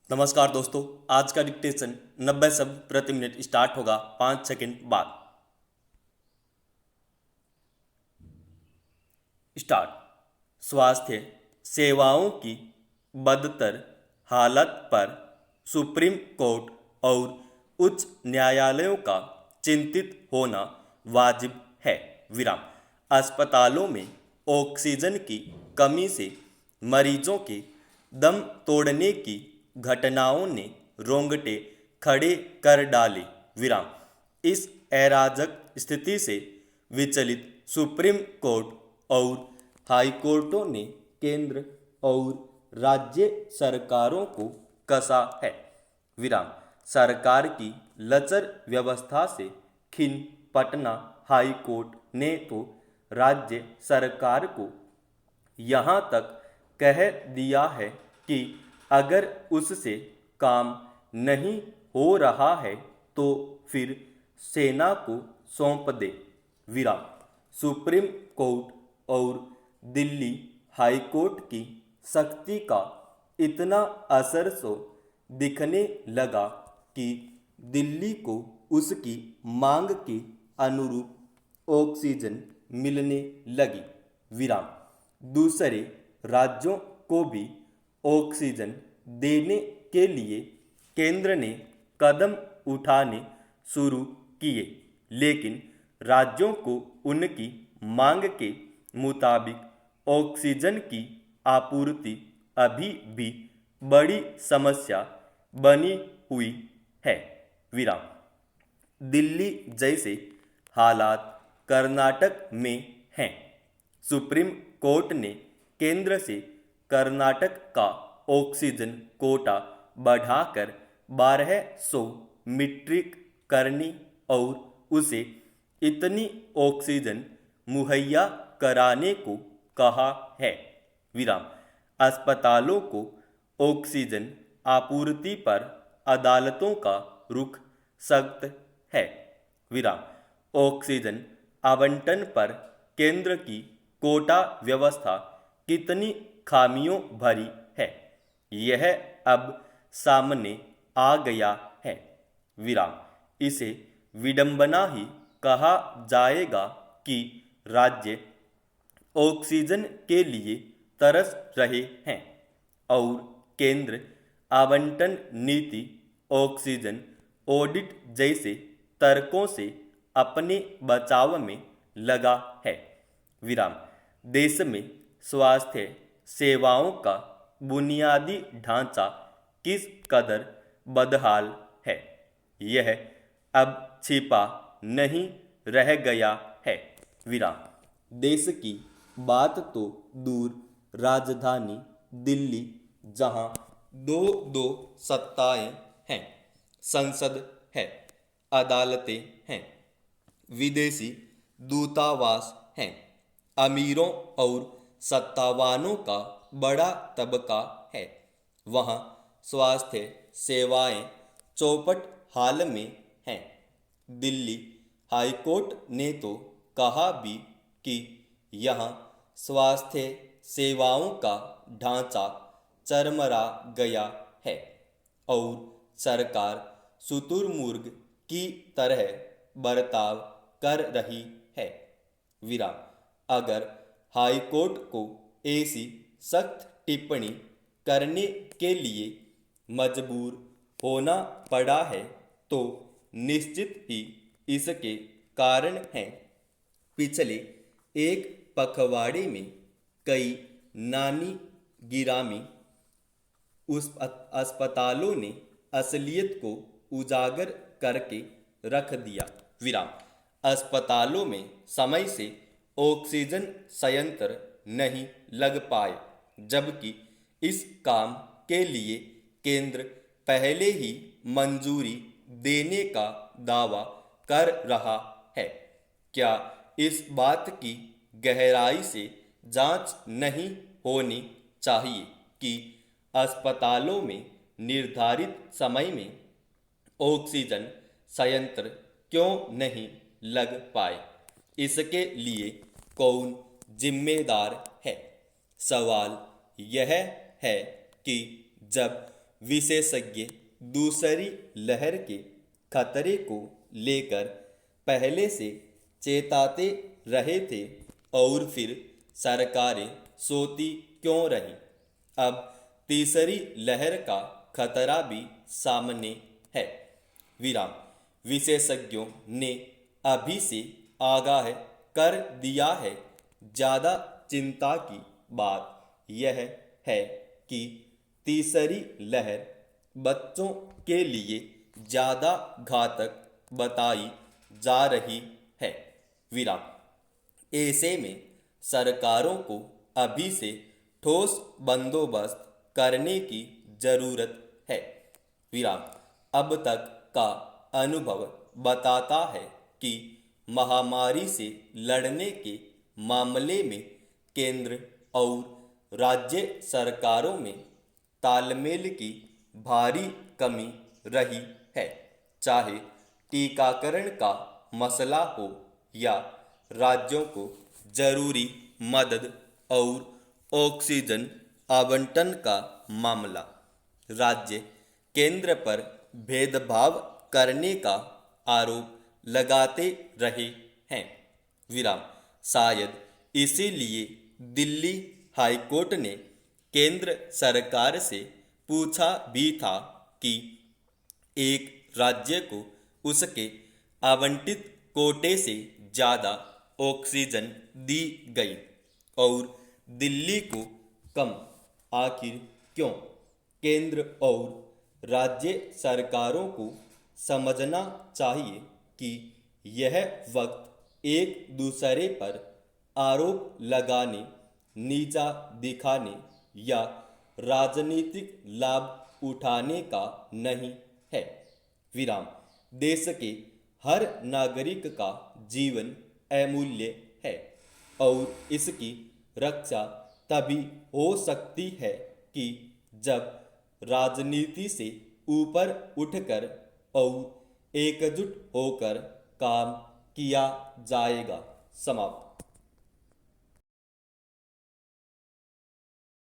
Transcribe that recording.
नमस्कार दोस्तों। आज का डिक्टेशन 90 शब्द प्रति मिनट स्टार्ट होगा 5 सेकंड बाद। स्टार्ट। स्वास्थ्य सेवाओं की बदतर हालत पर सुप्रीम कोर्ट और उच्च न्यायालयों का चिंतित होना वाजिब है। विराम। अस्पतालों में ऑक्सीजन की कमी से मरीजों के दम तोड़ने की घटनाओं ने रोंगटे खड़े कर डाले। विराम। इस अराजक स्थिति से विचलित सुप्रीम कोर्ट और हाई कोर्टों ने केंद्र और राज्य सरकारों को कसा है। विराम। सरकार की लचर व्यवस्था से खिन पटना हाई कोर्ट ने तो राज्य सरकार को यहाँ तक कह दिया है कि अगर उससे काम नहीं हो रहा है तो फिर सेना को सौंप दे। विराम। सुप्रीम कोर्ट और दिल्ली हाई कोर्ट की सख्ती का इतना असर सो दिखने लगा कि दिल्ली को उसकी मांग के अनुरूप ऑक्सीजन मिलने लगी। विराम। दूसरे राज्यों को भी ऑक्सीजन देने के लिए केंद्र ने कदम उठाने शुरू किए, लेकिन राज्यों को उनकी मांग के मुताबिक ऑक्सीजन की आपूर्ति अभी भी बड़ी समस्या बनी हुई है। विराम। दिल्ली जैसे हालात कर्नाटक में हैं। सुप्रीम कोर्ट ने केंद्र से कर्नाटक का ऑक्सीजन कोटा बढ़ाकर 1200 मीट्रिक करने और उसे इतनी ऑक्सीजन मुहैया कराने को कहा है। विराम। अस्पतालों को ऑक्सीजन आपूर्ति पर अदालतों का रुख सख्त है। विराम। ऑक्सीजन आवंटन पर केंद्र की कोटा व्यवस्था कितनी खामियों भरी है, यह अब सामने आ गया है। विराम। इसे विडंबना ही कहा जाएगा कि राज्य ऑक्सीजन के लिए तरस रहे हैं और केंद्र आवंटन नीति ऑक्सीजन ऑडिट जैसे तर्कों से अपने बचाव में लगा है। विराम। देश में स्वास्थ्य सेवाओं का बुनियादी ढांचा किस कदर बदहाल है, यह अब छिपा नहीं रह गया है। विराम। देश की बात तो दूर, राजधानी दिल्ली जहां दो दो सत्ताएं हैं, संसद है, अदालतें हैं, विदेशी दूतावास हैं, अमीरों और सत्तावानों का बड़ा तबका है, वहाँ स्वास्थ्य सेवाएं चौपट हाल में हैं। दिल्ली हाई कोर्ट ने तो कहा भी कि यहाँ स्वास्थ्य सेवाओं का ढांचा चरमरा गया है और सरकार शुतुरमुर्ग की तरह बर्ताव कर रही है। विराम। अगर हाई कोर्ट को ऐसी सख्त टिप्पणी करने के लिए मजबूर होना पड़ा है तो निश्चित ही इसके कारण हैं। पिछले एक पखवाड़े में कई नानी गिरामी उस अस्पतालों ने असलियत को उजागर करके रख दिया। विराम। अस्पतालों में समय से ऑक्सीजन संयंत्र नहीं लग पाए, जबकि इस काम के लिए केंद्र पहले ही मंजूरी देने का दावा कर रहा है। क्या इस बात की गहराई से जांच नहीं होनी चाहिए कि अस्पतालों में निर्धारित समय में ऑक्सीजन संयंत्र क्यों नहीं लग पाए? इसके लिए कौन जिम्मेदार है? सवाल यह है कि जब विशेषज्ञ दूसरी लहर के खतरे को लेकर पहले से चेताते रहे थे और फिर सरकारें सोती क्यों रहीं। अब तीसरी लहर का खतरा भी सामने है। विराम। विशेषज्ञों ने अभी से आगाह कर दिया है। ज़्यादा चिंता की बात यह है कि तीसरी लहर बच्चों के लिए ज़्यादा घातक बताई जा रही है। विराम। ऐसे में सरकारों को अभी से ठोस बंदोबस्त करने की जरूरत है। विराम। अब तक का अनुभव बताता है कि महामारी से लड़ने के मामले में केंद्र और राज्य सरकारों में तालमेल की भारी कमी रही है। चाहे टीकाकरण का मसला हो या राज्यों को जरूरी मदद और ऑक्सीजन आवंटन का मामला, राज्य केंद्र पर भेदभाव करने का आरोप लगाते रहे हैं। विराम। शायद इसीलिए दिल्ली हाईकोर्ट ने केंद्र सरकार से पूछा भी था कि एक राज्य को उसके आवंटित कोटे से ज़्यादा ऑक्सीजन दी गई और दिल्ली को कम। आखिर क्यों? केंद्र और राज्य सरकारों को समझना चाहिए कि यह वक्त एक दूसरे पर आरोप लगाने, नीचा दिखाने या राजनीतिक लाभ उठाने का नहीं है। विराम। देश के हर नागरिक का जीवन अमूल्य है और इसकी रक्षा तभी हो सकती है कि जब राजनीति से ऊपर उठकर और एकजुट होकर काम किया जाएगा। समाप्त।